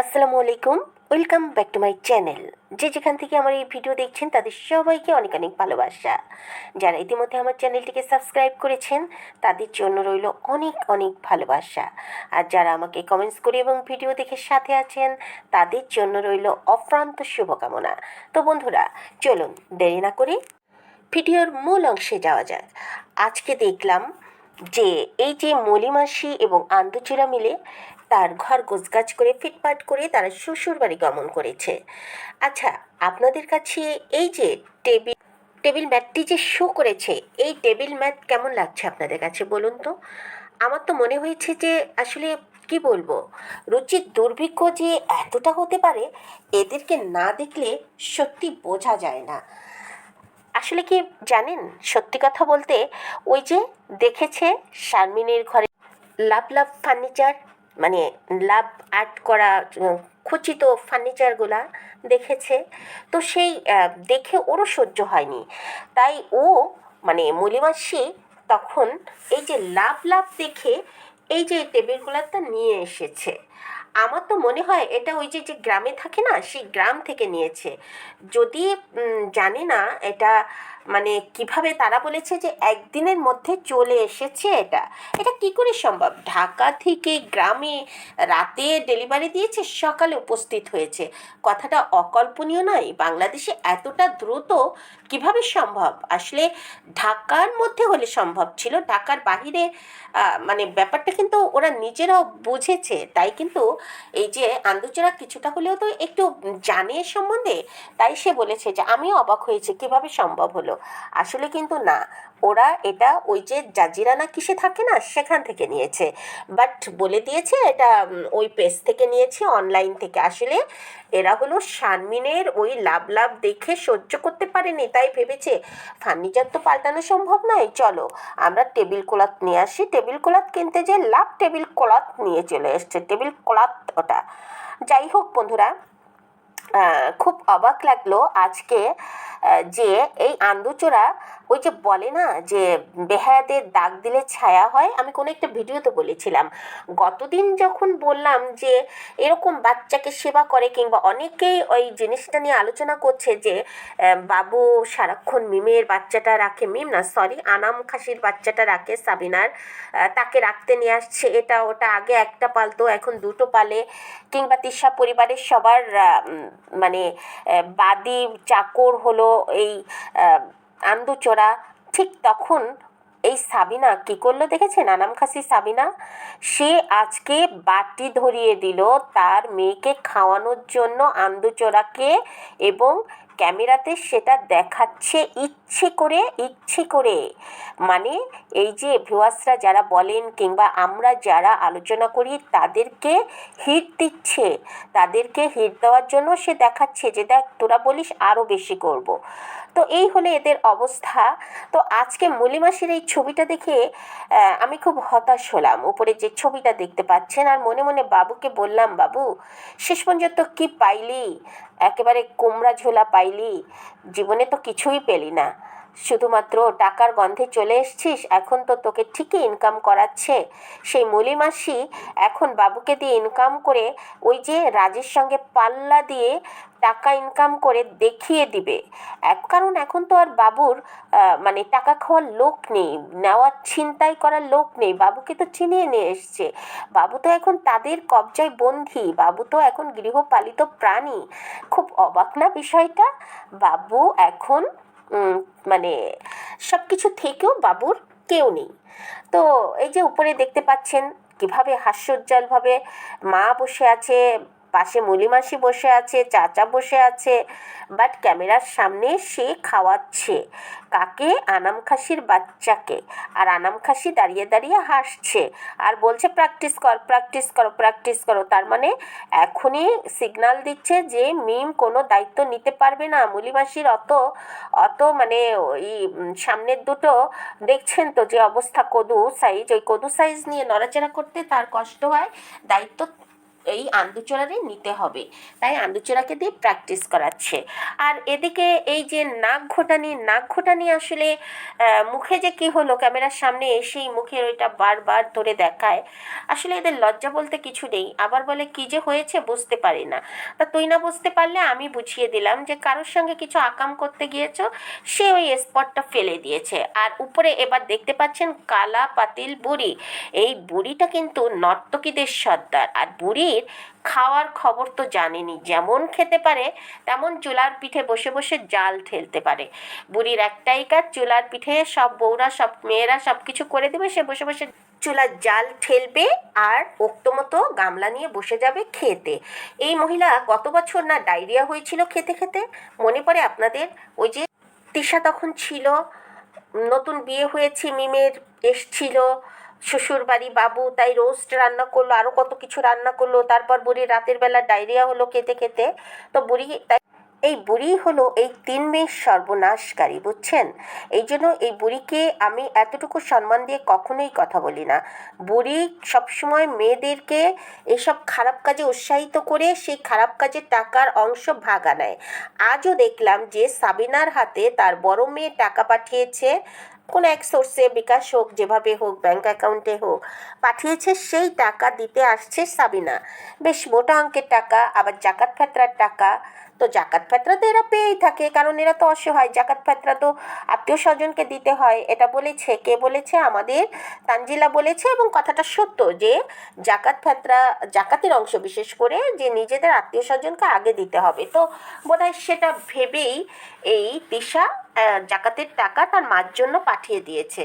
আসসালামু আলাইকুম, welcome back to my channel. যেখান থেকে আমার এই ভিডিও দেখছেন তাদের সবাইকে অনেক অনেক ভালোবাসা। যারা ইতিমধ্যে আমার চ্যানেলটিকে সাবস্ক্রাইব করেছেন তাদের জন্য রইল অনেক অনেক ভালোবাসা। আর যারা আমাকে কমেন্টস করে এবং ভিডিও দেখে সাথে আছেন তাদের জন্য রইল অফ্রান্ত শুভকামনা। তো বন্ধুরা, চলুন দেরি না করে ভিডিওর মূল অংশে যাওয়া যাক। আজকে দেখলাম যে এই যে মলিমাসি এবং আন্দুচূড়া মিলে তার ঘর গোছগাছ করে ফিটফাট করে তারা শ্বশুর বাড়ি গমন করেছে। আচ্ছা, আপনাদের কাছে এই যে টেবিল ম্যাটটি যে শো করেছে, এই টেবিল ম্যাট কেমন লাগছে আপনাদের কাছে বলুন তো? আমার তো মনে হয়েছে যে আসলে কি বলবো, রুচির দুর্ভিক্ষ যে এতটা হতে পারে এদেরকে না দেখলে সত্যি বোঝা যায় না। আসলে কি জানেন, সত্যি কথা বলতে ওই যে দেখেছে শারমিনের ঘরে লাভ লাভ ফার্নিচার, মানে লাভ আর্ট করা খচিত ফার্নিচারগুলা দেখেছে। তো সেই দেখে ওরও সহ্য হয়নি, তাই ও মানে মলিমাসি তখন এই যে লাভ লাভ দেখে এই যে টেবিলগুলোটা নিয়ে এসেছে। আমার তো মনে হয় এটা ওই যে যে গ্রামে থাকে না, সেই গ্রাম থেকে নিয়েছে। যদি জানি না এটা মানে কিভাবে তারা বলেছে যে একদিনের মধ্যে চলে এসেছে। এটা এটা কি করে সম্ভব? ঢাকা থেকে গ্রামে রাতে ডেলিভারি দিয়েছে, সকালে উপস্থিত হয়েছে। কথাটা অকল্পনীয় নয়? বাংলাদেশে এতটা দ্রুত কিভাবে সম্ভব? আসলে ঢাকার মধ্যে হলে সম্ভব ছিল, ঢাকার বাহিরে মানে ব্যাপারটা কিন্তু ওরা নিজেরাও বুঝেছে। তাই কিন্তু এই যে আন্দুচেরা কিছুটা হলেও তো একটু জানে এ সম্বন্ধে, তাই সে বলেছে যে আমিও অবাক হয়েছি কিভাবে সম্ভব হলো। আসলে কিন্তু না, ওরা এটা ওই যে জাজিরা না কিসে থাকে না, সেখান থেকে নিয়েছে। বাট বলে দিয়েছে এটা ওই পেজ থেকে নিয়েছে, অনলাইন থেকে। আসলে এরা হলো শারমিনের ওই লাভ লাভ দেখে সহ্য করতে পারেনি, তাই ভেবেছে ফার্নিচার তো পাল্টানো সম্ভব নয়, চলো আমরা টেবিল ক্লথ নিয়ে আসি। টেবিল ক্লথ কিনতে যে লাভ টেবিল ক্লথ নিয়ে চলে এসছে, টেবিল ক্লথ ওটা। যাই হোক বন্ধুরা, খুব অবাক লাগলো আজকে যে এই আন্দুচোরা ওই যে বলে না যে বেহায়াদের দাগ দিলে ছায়া হয়। আমি কোনো একটা ভিডিওতে বলেছিলাম, গতদিন যখন বললাম যে এরকম বাচ্চাকে সেবা করে, কিংবা অনেকেই ওই জিনিসটা নিয়ে আলোচনা করছে যে বাবু সারাক্ষণ মিমের বাচ্চাটা রাখে, মিম না সরি আনাম খাসির বাচ্চাটা রাখে সাবিনার, তাকে রাখতে নিয়ে আসছে, এটা ওটা। আগে একটা পালতো, এখন দুটো পালে। কিংবা তিশা পরিবারের সবার মানে বাদি চাকর হলো এই আন্দুচোরা। ঠিক তখন এই সাবিনা কি করলো দেখেছেন? আনাম খাসি সাবিনা, সে আজকে বাটি ধরিয়ে দিল তার মেয়েকে খাওয়ানোর জন্য আন্দুচোরাকে, এবং ক্যামেরাতে সেটা দেখাচ্ছে ইচ্ছে করে। মানে এই যে ভিউয়ার্সরা যারা বলেন কিংবা আমরা যারা আলোচনা করি তাদেরকে হিট দিচ্ছে, তাদেরকে হিট দেওয়ার জন্য সে দেখাচ্ছে যে দেখ তোরা বলিস আরও বেশি করব। তো এই হলে এদের অবস্থা। তো আজকে মলিমাসির এই ছবিটা দেখে আমি খুব হতাশ হলাম। উপরে যে ছবিটা দেখতে পাচ্ছেন, আর মনে মনে বাবুকে বললাম, বাবু শেষ পর্যন্ত কি পাইলি? একেবারে কুমড়া ঝোলা পাইলি, জীবনে তো কিছুই পেলি না, শুধুমাত্র টাকার গন্ধে চলে এসছিস। এখন তো তোকে ঠিকই ইনকাম করাচ্ছে সেই মলিমাসি, এখন বাবুকে দিয়ে ইনকাম করে ওই যে রাজের সঙ্গে পাল্লা দিয়ে টাকা ইনকাম করে দেখিয়ে দিবে। কারণ এখন তো আর বাবুর মানে টাকা খাওয়ার লোক নেই, নেওয়ার ছিনতাই করার লোক নেই। বাবুকে তো চিনিয়ে নিয়ে এসছে, বাবু তো এখন তাদের কবজায় বন্দী, বাবু তো এখন গৃহপালিত প্রাণী। খুব অবাক না বিষয়টা? বাবু এখন মানে সব কিছু থেকেও বাবুর কেউ নেই। তো এই যে উপরে দেখতে পাচ্ছেন কিভাবে হাস্যোজ্জ্বলভাবে মা বসে আছে, পাশে মলিমাসি বসে আছে, চাচা বসে আছে, বাট ক্যামেরার সামনে সে খাওয়াচ্ছে কাকে? আনাম খাসির বাচ্চাকে। আর আনাম খাসি দাঁড়িয়ে দাঁড়িয়ে হাসছে আর বলছে প্র্যাকটিস কর, প্র্যাকটিস করো, প্র্যাকটিস করো। তার মানে এখনই সিগন্যাল দিচ্ছে যে মিম কোনো দায়িত্ব নিতে পারবে না মলিমাসির। অত অত মানে ওই সামনের দুটো দেখছেন তো যে অবস্থা, কদু সাইজ, ওই কদু সাইজ নিয়ে নড়াচড়া করতে তার কষ্ট হয়, দায়িত্ব এই আন্দুচোড়ারে নিতে হবে, তাই আন্দুচোড়াকে দিয়ে প্র্যাকটিস করাচ্ছে। আর এদিকে এই যে নাক ঘোটানি আসলে মুখে যে কি হলো ক্যামেরার সামনে এসেই মুখের ওইটা বারবার ধরে দেখায়। আসলে এদের লজ্জা বলতে কিছু নেই, আবার বলে কি যে হয়েছে বুঝতে পারি না। তা তুই না বুঝতে পারলে আমি বুঝিয়ে দিলাম যে কারোর সঙ্গে কিছু আকাম করতে গিয়েছো, সে ওই স্পটটা ফেলে দিয়েছে। আর উপরে এবার দেখতে পাচ্ছেন কালা পাতিল বুড়ি। এই বুড়িটা কিন্তু নর্তকীদের সর্দার, আর বুড়ির খাওয়ার খবর তো জানেনি, যেমন খেতে পারে তেমন চুলার পিঠে বসে বসে জাল ঠেলতে পারে। বুড়ির একটাই কাজ, চুলার পিঠে সব বউরা সব মেয়েরা সব কিছু করে দেবে, সে বসে বসে চুলার জাল ঠেলবে আর ওক্ত মতো গামলা নিয়ে বসে যাবে খেতে। এই মহিলা গত বছর না ডায়রিয়া হয়েছিল খেতে খেতে, মনে পড়ে আপনাদের? ওই যে তিশা তখন ছিল, নতুন বিয়ে হয়েছে, মিমের এসছিল শ্বশুর বাড়ি বাবু, তাই রোস্ট রান্না করলো, আরও কত কিছু রান্না করলো, তারপর বুড়ি রাতের বেলা ডায়রিয়া হলো খেতে খেতে। তো বুড়ি তাই এই বুড়ি হলো এই 3 মেয়ের সর্বনাশকারী, বুঝছেন? এই জন্য এই বুড়িকে আমি এতটুকু সম্মান দিয়ে কখনোই কথা বলি না। বুড়ি সবসময় মেয়েদেরকে এইসব খারাপ কাজে উৎসাহিত করে সেই খারাপ কাজের টাকার অংশ ভাগা নেয়। আজও দেখলাম যে সাবিনার হাতে তার বড় মেয়ে টাকা পাঠিয়েছে, কোনো এক সোর্সে, বিকাশ হোক যেভাবে হোক ব্যাংক অ্যাকাউন্টে হোক পাঠিয়েছে, সেই টাকা দিতে আসছে সাবিনা। বেশ মোটা অঙ্কের টাকা, আবার জাকাত ফেতরার টাকা। তো জাকাত ফেতরা তো এরা পেয়েই থাকে, কারণ এরা তো অসহায়, জাকাত ফেতরা তো আত্মীয় স্বজনকে দিতে হয়। এটা বলেছে, কে বলেছে? আমাদের তানজিলা বলেছে, এবং কথাটা সত্য যে জাকাত ফেতরা, জাকাতের অংশ বিশেষ করে যে নিজেদের আত্মীয় স্বজনকে আগে দিতে হবে। তো বোধহয় সেটা ভেবেই এই তিশা জাকাতের টাকা তার মার জন্য পাঠিয়ে দিয়েছে।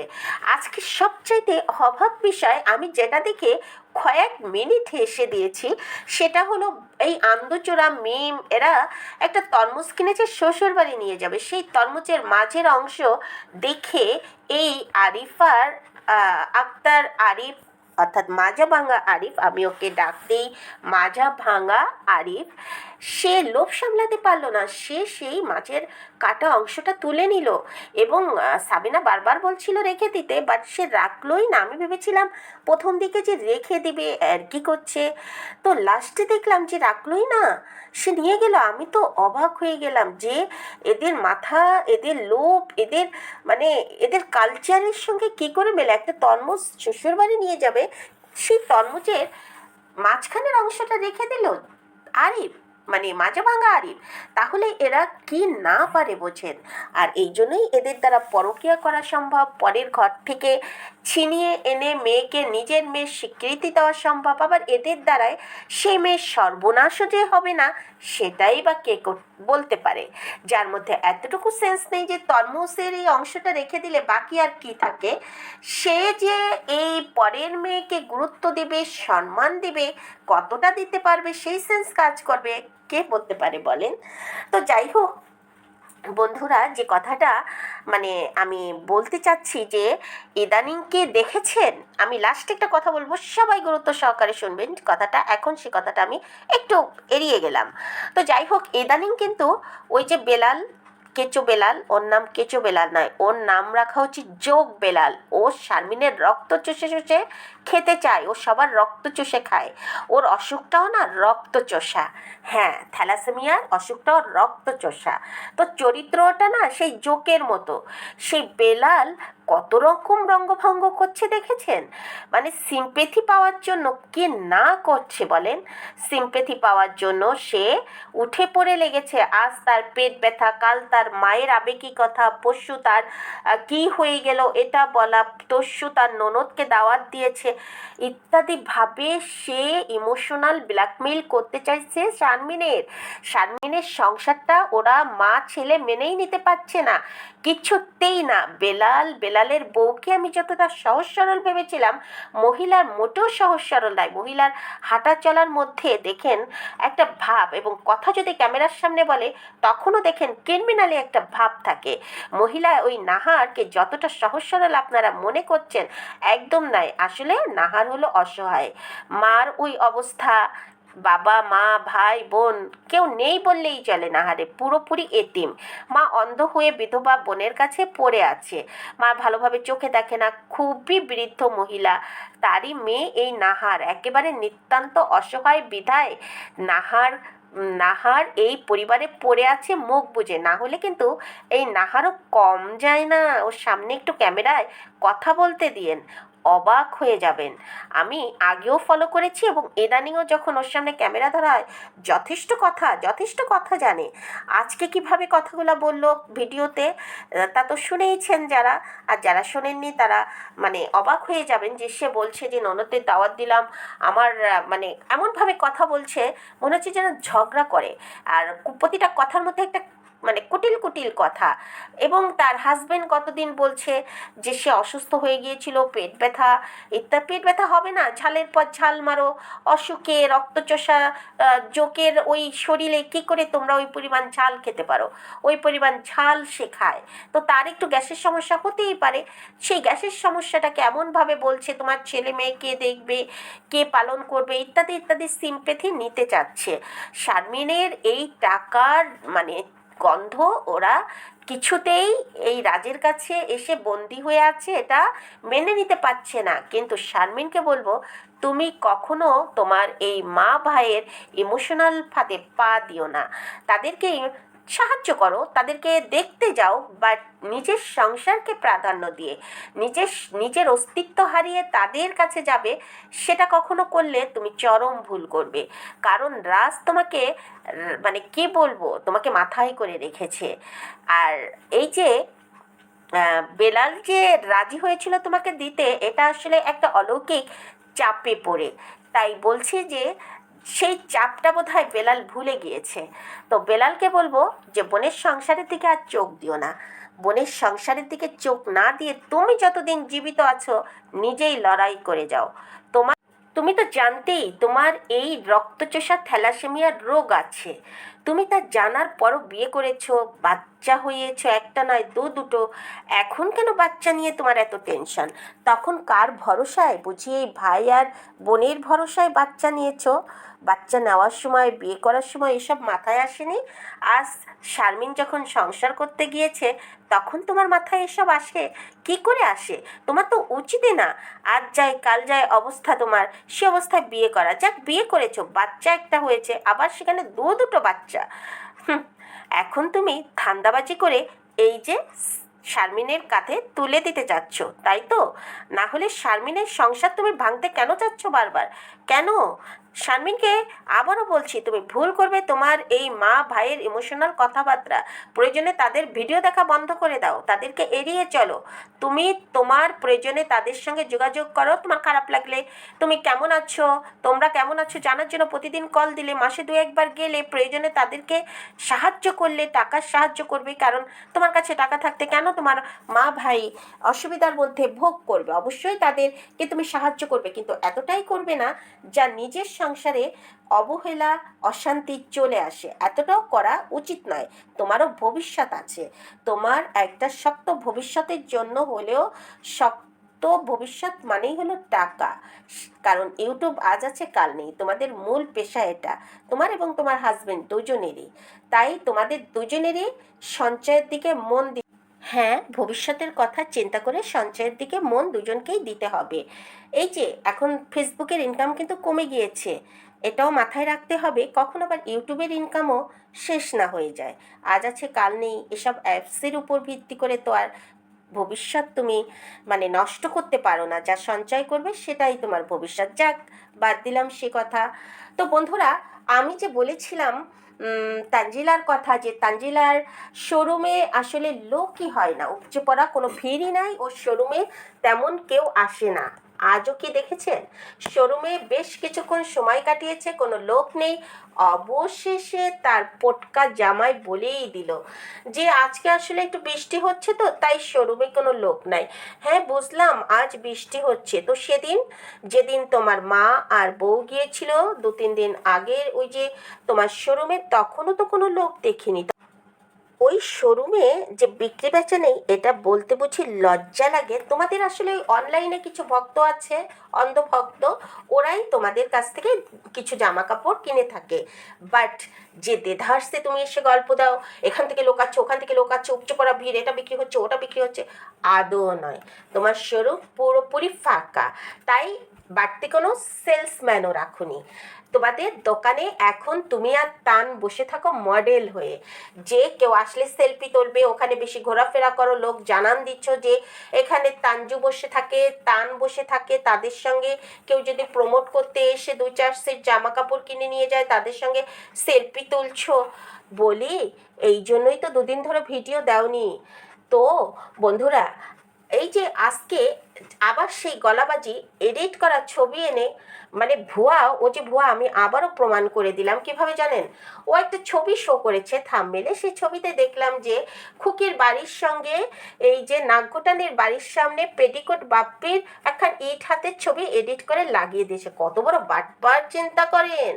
আজকে সবচাইতে অবাক বিষয় আমি যেটা দেখে কয়েক মিনিট হেসে দিয়েছি, সেটা হলো এই আন্দুচোরা মিম এরা একটা তরমুজ কিনেছে শ্বশুর বাড়ি নিয়ে যাবে, সেই তরমুজের মাঝের অংশ দেখে এই আরিফার আক্তার আরিফ, অর্থাৎ মাজা ভাঙা আরিফ, আমি ওকে ডাক দিই মাজা ভাঙা আরিফ, সে লোভ সামলাতে পারলো না, সে সেই মাছের কাটা অংশটা তুলে নিল। এবং সাবিনা বারবার বলছিল রেখে দিতে, বাট সে রাখলোই না। আমি ভেবেছিলাম প্রথম দিকে যে রেখে দিবে, আর কি করছে, তো লাস্টে দেখলাম যে রাখলোই না, সে নিয়ে গেল। আমি তো অবাক হয়ে গেলাম যে এদের মাথা, এদের লোভ, এদের মানে এদের কালচারের সঙ্গে কি করে মেলে। একটা তরমুজ শ্বশুর বাড়ি নিয়ে যাবে, সেই তরমুজের মাঝখানের অংশটা রেখে দিল আরিফ, মানে মাজা ভাঙা আরিফ। তাহলে এরা কি না পারে বোঝেন। আর এই জন্যই এদের দ্বারা পরকীয়া করা সম্ভব, পরের ঘর থেকে ছিনিয়ে এনে মেয়েকে নিজের মেয়ের স্বীকৃতি দেওয়া সম্ভব। আবার এদের দ্বারায় সে মেয়ের সর্বনাশও যে হবে না, সেটাই বা কে বলতে পারে? যার মধ্যে এতটুকু সেন্স নেই যে তরমুজের এই অংশটা রেখে দিলে বাকি আর কি থাকে, সে যে এই পরের মেয়েকে গুরুত্ব দেবে, সম্মান দেবে, কতটা দিতে পারবে, সেই সেন্স কাজ করবে, কে বলতে পারে বলেন? তো যাই হোক বন্ধুরা, যে কথাটা মানে আমি বলতে চাচ্ছি যে ইদানিংকে দেখেছেন, আমি লাস্টে একটা কথা বলবো, সবাই গুরুত্ব সহকারে শুনবেন কথাটা, এখন সে কথাটা আমি একটু এড়িয়ে গেলাম। তো যাই হোক, ইদানিং কিন্তু ওই যে বেলাল, কেচো বেলাল, ওর নাম কেচো বেলাল নয়, ওর নাম রাখা উচিত যোগ বেলাল। ও শারমিনের রক্ত চষে চষে খেতে চায়, ও সবার রক্ত চষে খায়। ওর অসুখটাও না রক্ত চষা, হ্যাঁ থ্যালাসেমিয়ার অসুখটাও রক্ত চষা। তো চরিত্রটা না সেই জোকের মতো। সেই বেলাল কত রকম রঙ্গভঙ্গ করছে দেখেছেন? মানে সিম্পেথি পাওয়ার জন্য কে না করছে বলেন? সিম্পেথি পাওয়ার জন্য সে উঠে পড়ে লেগেছে। আজ তার পেট ব্যথা, কাল তার মায়ের আবেগী কথা, পরশু তার কি হয়ে গেল এটা বলা, তরশু তার ননদকে দাওয়াত দিয়েছে ইত্যাদি ভাবে সে ইমোশনাল ব্ল্যাকমেইল করতে চাইছে শারমিনের সংসারটা ওরা মা ছেলে মেনেই নিতে পারছে না, কিছুতেই না। বেলালের বউকে আমি যতটা সহজ সরল ভেবেছিলাম, মহিলার মোটেও সহজ সরল নয়। মহিলার হাঁটা চলার মধ্যে দেখেন একটা ভাব, এবং কথা যদি ক্যামেরার সামনে বলে তখনও দেখেন ক্রিমিনালি একটা ভাব থাকে। মহিলা ওই নাহারকে যতটা সহজ সরল আপনারা মনে করছেন, একদম নয়। আসলে নাহার হলো অসহায়, মার ওই অবস্থা, বাবা মা ভাই বোন কেউ নেই বললেই চলে নাহারে, পুরোপুরি এতিম। মা অন্ধ হয়ে বিধবা বোনের কাছে পড়ে আছে। মা ভালোভাবে চোখে দেখে না, খুবই বৃদ্ধ মহিলা। তারই মেয়ে এই নাহার, একেবারে নিতান্ত অসহায় বিধায় নাহার নাহার এই পরিবারে পড়ে আছে মুখ বুজে। না হলে কিন্তু এই নাহারও কম যায় না। ওর সামনে একটু ক্যামেরায় কথা বলতে দিয়েন, অবাক হয়ে যাবেন। আমি আগেও ফলো করেছি এবং ইদানিংও যখন ওর সামনে ক্যামেরা ধরা হয় যথেষ্ট কথা জানে। আজকে কিভাবে কথাগুলো বললো ভিডিওতে, তা তো শুনেইছেন যারা, আর যারা শোনেননি তারা মানে অবাক হয়ে যাবেন যে সে বলছে যে ননদদের দাওয়াত দিলাম। আমার মানে এমনভাবে কথা বলছে মনে হচ্ছে যেন ঝগড়া করে, আর প্রতিটা কথার মধ্যে একটা মানে কুটিল কুটিল কথা। এবং তার হাজবেন্ড কতদিন বলছে যে সে অসুস্থ হয়ে গিয়েছিল, পেট ব্যথা ইত্যাদি। পেট ব্যথা হবে না, ঝালের পর ঝাল মারো, অসুখে রক্তচোষা জোকের ওই শরীরে কি করে তোমরা ওই পরিমাণ ঝাল খেতে পারো? ওই পরিমাণ ঝাল সে খায়, তো তার একটু গ্যাসের সমস্যা হতেই পারে। সেই গ্যাসের সমস্যাটাকে এমনভাবে বলছে তোমার ছেলে মেয়ে কে দেখবে, কে পালন করবে ইত্যাদি ইত্যাদি সিম্প্যাথি নিতে চাচ্ছে। শারমিনের এই টাকার মানে গন্ধ ওরা কিছুতেই এই রাজের কাছে এসে বন্দি হয়ে আছে, এটা মেনে নিতে পারছে না। কিন্তু শারমিনকে বলবো, তুমি কখনো তোমার এই মা ভাইয়ের ইমোশনাল ফাঁদে পা দিও না। তাদেরকে সাহায্য করো, তাদেরকে দেখতে যাও, বাট নিজের সংসারকে প্রাধান্য দিয়ে নিজের অস্তিত্ব হারিয়ে তাদের কাছে যাবে, সেটা কখনো করলে তুমি চরম ভুল করবে। কারণ রাজ তোমাকে মানে কি বলবো, তোমাকে মাথায় করে রেখেছে। আর এই যে বেলাল যে রাজি হয়েছিল তোমাকে দিতে, এটা আসলে একটা অলৌকিক চাপে পড়ে। তাই বলছি যে সেই চাপটা বোধহয় বেলাল ভুলে গিয়েছে। তো বেলালকে বলবো যে বোনের সংসারের দিকে আর চোখ দিও না। বোনের সংসারের দিকে চোখ না দিয়ে তুমি যতদিন জীবিত আছো নিজেই লড়াই করে যাও। তুমি তো জানতেই তোমার এই রক্তচোষা থ্যালাসেমিয়ার রোগ আছে। তুমি তা জানার পরও বিয়ে করেছো, বাচ্চা হয়েছো, একটা নয় দুটো। এখন কেন বাচ্চা নিয়ে তোমার এত টেনশন? তখন কার ভরসায়? বুঝি এই ভাই আর বোনের ভরসায় বাচ্চা নিয়েছো? বাচ্চা নেওয়ার সময়, বিয়ে করার সময় এসব মাথায় আসেনি? আজ শারমিন যখন সংসার করতে গিয়েছে তখন তোমার মাথায় এসব আসে? কি করে আসে? তোমার তো উচিতই না। আজ যায় কাল যায় অবস্থা তোমার, সে অবস্থায় বিয়ে করা। যাক, বিয়ে করেছো, বাচ্চা একটা হয়েছে, আবার সেখানে দুটো বাচ্চা। এখন তুমি ধান্দাবাজি করে এই যে শারমিনের কাঁধে তুলে দিতে যাচ্ছ, তাই তো? না হলে শারমিনের সংসার তুমি ভাঙতে কেন চাচ্ছ বারবার? কেন? শারমিনকে আবারও বলছি, তুমি ভুল করবে তোমার এই মা ভাইয়ের ইমোশনাল কথাবার্তা। প্রয়োজনে তাদের ভিডিও দেখা বন্ধ করে দাও, তাদেরকে এড়িয়ে চলো। তুমি তোমার প্রয়োজনে তাদের সঙ্গে যোগাযোগ করো। তোমার খারাপ লাগলে তুমি কেমন আছো, তোমরা কেমন আছো জানার জন্য প্রতিদিন কল দিলে, মাসে 2-1 বার গেলে, প্রয়োজনে তাদেরকে সাহায্য করলে, টাকার সাহায্য করবে। কারণ তোমার কাছে টাকা থাকতে কেন তোমার মা ভাই অসুবিধার মধ্যে ভোগ করবে? অবশ্যই তাদেরকে তুমি সাহায্য করবে, কিন্তু এতটাই করবে না যা নিজের সংসারে অবহেলা অশান্তি চলে আসে। এতটাও করা উচিত নয়। তোমারও ভবিষ্যৎ আছে, তোমার একটা শক্ত ভবিষ্যতের জন্য হলেও শক্ত ভবিষ্যৎ মানেই হলো টাকা। কারণ ইউটিউব আজ আছে কাল নেই, তোমাদের মূল পেশা এটা, তোমার এবং তোমার হাজবেন্ড দুজনেরই। তাই তোমাদের দুজনেরই সঞ্চয়ের দিকে মন হ্যাঁ, ভবিষ্যতের কথা চিন্তা করে সঞ্চয়ের দিকে মন দুজনকেই দিতে হবে। এই যে এখন ফেসবুকের ইনকাম কিন্তু কমে গিয়েছে, এটাও মাথায় রাখতে হবে। কখন আবার ইউটিউবের ইনকামও শেষ না হয়ে যায়। আজ আছে কাল নেই, এসব অ্যাপসের উপর ভিত্তি করে তো আর ভবিষ্যৎ তুমি মানে নষ্ট করতে পারো না। যা সঞ্চয় করবে সেটাই তোমার ভবিষ্যৎ। যাক, বাদ দিলাম সে কথা। তো বন্ধুরা, আমি যে বলেছিলাম তানজিলার কথা, যে তানজিলার শোরুমে আসলে লোকই হয় না, উপচে পড়া কোনো ভিড়ই নাই, ওর শোরুমে তেমন কেউ আসে না। আজও কি দেখেছেন? শোরুমে বেশ কিছুক্ষণ সময় কাটিয়েছে, কোনো লোক নেই। অবশেষে তার পটকা জামাই বলেই দিল যে আজকে আসলে একটু বৃষ্টি হচ্ছে, তো তাই শোরুমে কোনো লোক নাই। হ্যাঁ বুঝলাম আজ বৃষ্টি হচ্ছে, তো সেদিন যেদিন তোমার মা আর বউ গিয়েছিল 2-3 দিন আগের ওই যে তোমার শোরুমে, তখনও তো কোনো লোক দেখিনি। ওই শোরুমে যে বিক্রি বেচা নেই এটা বলতে বুঝি লজ্জা লাগে? তোমাদের আসলে ওই অনলাইনে কিছু ভক্ত আছে, অন্ধভক্ত, ওরাই তোমাদের কাছ থেকে কিছু জামা কাপড় কিনে থাকে। বাট যে দেধারসে তুমি এসে গল্প দাও, এখান থেকে লোকাচ্ছে ওখান থেকে লোকাচ্ছে, উপচে পড়া ভিড়, এটা বিক্রি হচ্ছে ওটা বিক্রি হচ্ছে, আদৌ নয়। তোমার শোরুম পুরোপুরি ফাঁকা, তাই বাড়তি কোনো সেলসম্যানও রাখুনি। তোমাদের দোকানে এখন তুমি আর তান বসে থাকো মডেল হয়ে, যে কেউ আসলে সেলফি তুলবে, ওখানে বেশি ঘোরাফেরা করো, লোক জানান দিচ্ছ যে এখানে তানজু বসে থাকে, তান বসে থাকে, তাদের সঙ্গে কেউ যদি প্রমোট করতে এসে 2-4 সেট জামা কাপড় কিনে নিয়ে যায় তাদের সঙ্গে সেলফি তুলছো। বলি এই জন্যই তো দুদিন ধরে ভিডিও দাওনি। তো বন্ধুরা, এই যে আজকে আবার সেই গলাবাজি এডিট করা ছবি এনে, মানে ভুয়া, ও যে ভুয়া আমি আবারও প্রমাণ করে দিলাম। কিভাবে জানেন? ও একটা ছবি শো করেছে থাম্বনেলে, সেই ছবিতে দেখলাম যে খুকির বাড়ির সঙ্গে এই যে নাগঘোটানের বাড়ির সামনে পেটিকোট বাপ্পির একখান ইট হাতের ছবি এডিট করে লাগিয়ে দিয়েছে। কত বড় বাটপার চিন্তা করেন!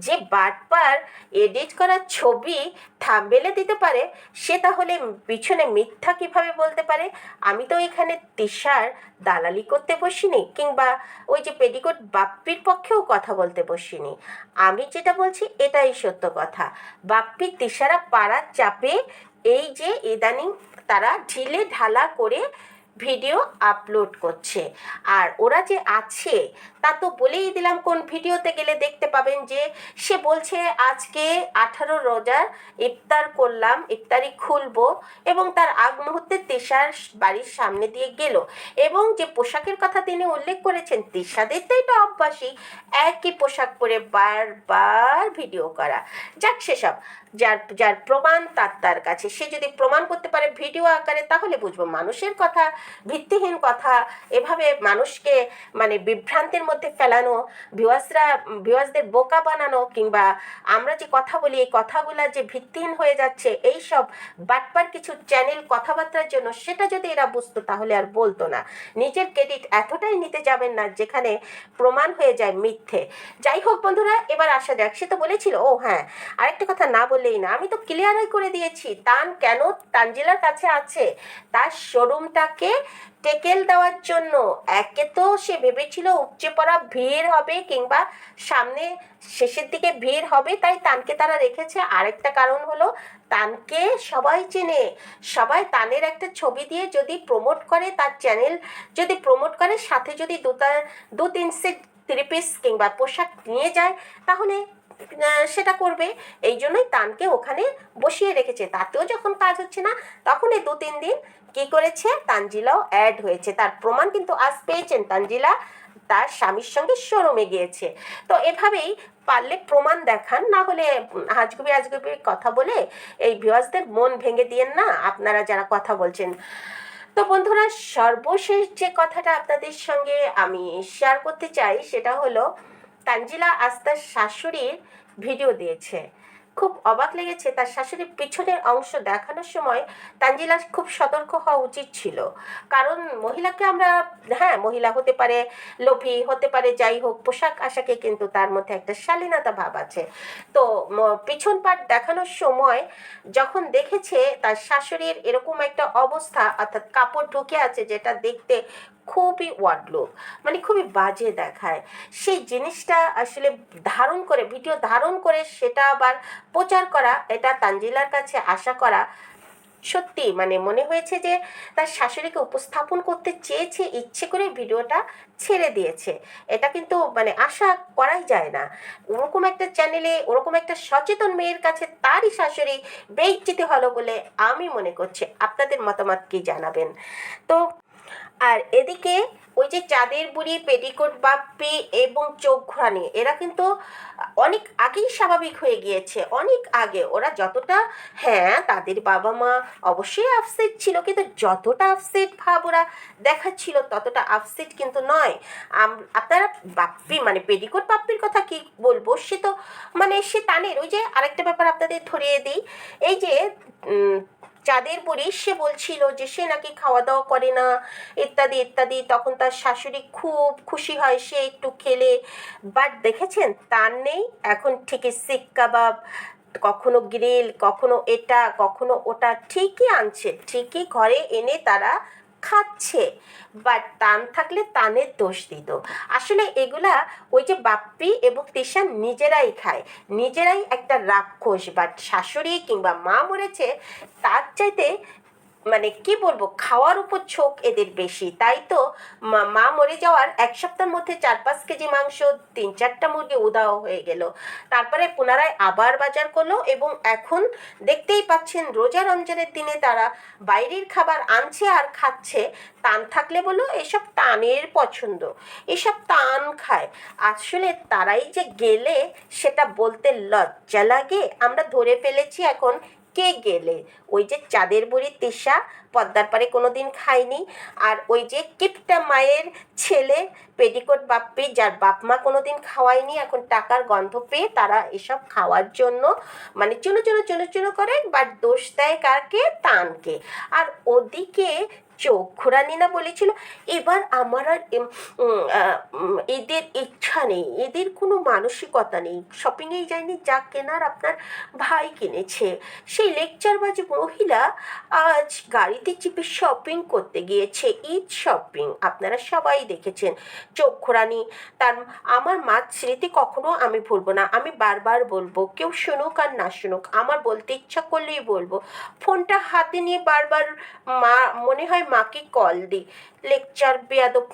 যে বাটপার এডিট করা ছবি থাম্বনেলে দিতে পারে, সে তাহলে পিছনে মিথ্যা কিভাবে বলতে পারে? আমি তো এখানে তিশার দালালি করতে বসিনি, কিংবা ওই যে পেটিকোট বাপ্পির পক্ষেও কথা বলতে বসিনি। আমি যেটা বলছি এটাই সত্য কথা। বাপ্পি তিশারা পাড়ার চাপে এই যে ইদানিং তারা ঢিলে ঢালা করে ভিডিও আপলোড করছে। আর ওরা যে আছে তা তো বলেই দিলাম, কোন ভিডিওতে গেলে দেখতে পাবেন যে সে বলছে আজকে 18 রোজার ইফতার করলাম, ইফতারি খুলবো, এবং তার আগ মুহূর্তে তিশার বাড়ির সামনে দিয়ে গেল। এবং যে পোশাকের কথা তিনি উল্লেখ করেছেন, তিশাদের তো এটা অভ্যাসই একই পোশাক পরে বারবার ভিডিও করা। যাক সেসব, যার যার প্রমাণ তার কাছে, সে যদি প্রমাণ করতে পারে ভিডিও আকারে তাহলে বুঝবো। মানুষের কথা, ভিত্তিহীন কথা, এভাবে মানুষকে মানে বিভ্রান্তির মধ্যে ফেলানো, ভিউয়ার্সদের বোকা বানানো, কিংবা আমরা যে কথা বলি এই কথাগুলা যে ভিত্তিহীন হয়ে যাচ্ছে এই সব বাটপার কিছু চ্যানেল কথাবার্তার জন্য, সেটা যদি এরা বুঝতো তাহলে আর বলতো না। নিজের ক্রেডিট এতটাই নিতে যাবেন না যেখানে প্রমাণ হয়ে যায় মিথ্যে। যাই হোক বন্ধুরা, এবার আসা যাক। সে তো বলেছিল, ও হ্যাঁ আরেকটা কথা না বললেই না, আমি তো ক্লিয়ারই করে দিয়েছি তান কেন তানজিলার কাছে আছে। তার শোরুমটাকে টেকেল দেওয়ার জন্য। একে তো সে ভেবেছিল উপচে পড়া ভিড় হবে, কিংবা সামনে শেষের দিকে ভিড় হবে, তাই তানকে তারা রেখেছে। আরেকটা কারণ হলো তানকে সবাই চেনে, সবাই তানের একটা ছবি দিয়ে যদি প্রমোট করে, তার চ্যানেল যদি প্রমোট করে, সাথে যদি 2-3 সেট 3 পিস কিংবা পোশাক নিয়ে যায়, তাহলে সেটা করবে। এই জন্যই তানকে ওখানে বসিয়ে রেখেছে। তাতেও যখন কাজ হচ্ছে না, তখন এই 2-3 দিন কি করেছে, তানজিলাও অ্যাড হয়েছে। তার প্রমাণ কিন্তু আজ পেয়েছেন। তানজিলা তার স্বামীর সঙ্গে শোরুমে গিয়েছে। তো এভাবেই পারলে প্রমাণ দেখান, না হলে হাজগুবি আজগুবি কথা বলে এই ভিউয়ার্সদের মন ভেঙে দিয়েন না আপনারা যারা কথা বলছেন। তো বন্ধুরা, সর্বশেষ যে কথাটা আপনাদের সঙ্গে আমি শেয়ার করতে চাই সেটা হলো, তানজিলা আজ তার শাশুড়ির ভিডিও দিয়েছে। খুব অবাক লেগেছে, তার শাশুড়ির পিছনের অংশ দেখানোর সময় তানজিলা খুব সতর্ক হওয়া উচিত ছিল। কারণ মহিলাকে আমরা, হ্যাঁ মহিলা হতে পারে, লোভী হতে পারে, যাই হোক, পোশাক আশাকে কিন্তু তার মধ্যে একটা শালীনতা ভাব আছে। তো পিছন পাট দেখানোর সময় যখন দেখেছে তার শাশুড়ির এরকম একটা অবস্থা, অর্থাৎ কাপড় ঢুকে আছে যেটা দেখতে খুবই ওয়ার্ডলুক, মানে খুবই বাজে দেখায়, সেই জিনিসটা আসলে ধারণ করে, ভিডিও ধারণ করে সেটা আবার প্রচার করা, এটা তানজিলার কাছে আশা করা সত্যি মানে মনে হয়েছে যে তার শাশুড়িকে উপস্থাপন করতে চেয়েছে, ইচ্ছে করে ভিডিওটা ছেড়ে দিয়েছে। এটা কিন্তু মানে আশা করাই যায় না। ওরকম একটা চ্যানেলে ওরকম একটা সচেতন মেয়ের কাছে তারই শাশুড়ি বেইজ্জতি হলো বলে আমি মনে করছি। আপনাদের মতামত কি জানাবেন? তো আর এদিকে ওই যে চাঁদের বুড়ি, পেটিকোট বাপ্পি এবং চোখ ঘোরানি, এরা কিন্তু অনেক আগেই স্বাভাবিক হয়ে গিয়েছে, অনেক আগে। ওরা যতটা, হ্যাঁ তাদের বাবা মা অবশ্যই আপসেট ছিল, কিন্তু যতটা আপসেট ভাব ওরা দেখাচ্ছিল ততটা আপসেট কিন্তু নয়। আপনারা বাপ্পি মানে পেটিকোট বাপ্পির কথা কি বলবো, সে তো মানে সে তানের, ওই যে আরেকটা ব্যাপার আপনাদের ধরিয়ে দিই, এই যে চাঁদের বুড়ি, সে বলছিল যে সে নাকি খাওয়া দাওয়া করে না ইত্যাদি ইত্যাদি, তখন তার শাশুড়ি খুব খুশি হয় সে একটু খেলে। বাট দেখেছেন তার নেই, এখন ঠিকই শিক কাবাব, কখনো গ্রিল, কখনো এটা, কখনো ওটা, ঠিকই আনছে, ঠিকই ঘরে এনে তারা খাচ্ছে। বাট তান থাকলে তানের দোষ দিত। আসলে এগুলা ওই যে বাপ্পি এবং তৃষা নিজেরাই খায়, নিজেরাই একটা রাক্ষস। বাট শাশুড়ি কিংবা মা মরেছে তার চাইতে মানে কি বলবো, খাওয়ার উপর ঝোঁক এদের বেশি। তাই তো মা মরে যাওয়ার 1 সপ্তাহের মধ্যে 4-5 কেজি মাংস, 3-4টা মুরগি উধাও হয়ে গেল। তারপরে পুনরায় আবার বাজার করলো এবং এখন দেখতেই পাচ্ছেন রোজা রমজানের দিনে তারা বাইরের খাবার আনছে আর খাচ্ছে। টান থাকলে বলো এসব টানের পছন্দ, এসব টান খায়। আসলে তারাই যে গেলে সেটা বলতে লজ্জা লাগে। আমরা ধরে ফেলেছি এখন কে গেলে। ওই যে চাঁদের বুড়ি তৃষা পদ্মার পাড়ে কোনোদিন খায়নি, আর ওই যে কিপটা মায়ের ছেলে পেটিকোট বাপ্পি, যার বাপ মা কোনোদিন খাওয়ায়নি, এখন টাকার গন্ধ পেয়ে তারা এসব খাওয়ার জন্য মানে চুনো চুনো চুনো চুনো করে। বাট দোষ দেয় কারকে? টানকে। আর ওদিকে চোখ ঘোরানি না বলেছিল, এবার আমার আর এদের ইচ্ছা নেই, এদের কোনো মানসিকতা নেই। শপিংয়েই যায়নি, যা কেনার আপনার ভাই কিনেছে। সেই লেকচারবাজ মহিলা আজ গাড়িতে চেপে শপিং করতে গিয়েছে, ঈদ শপিং, আপনারা সবাই দেখেছেন। চোখ ঘোরানি তার আমার মার স্মৃতি কখনো আমি ভুলবো না। আমি বারবার বলবো, কেউ শুনুক আর না শুনুক, আমার বলতে ইচ্ছা করলেই বলবো। ফোনটা হাতে নিয়ে বারবার মা, মনে হয় মাকে কল দিই। লেকচার বেয়াদব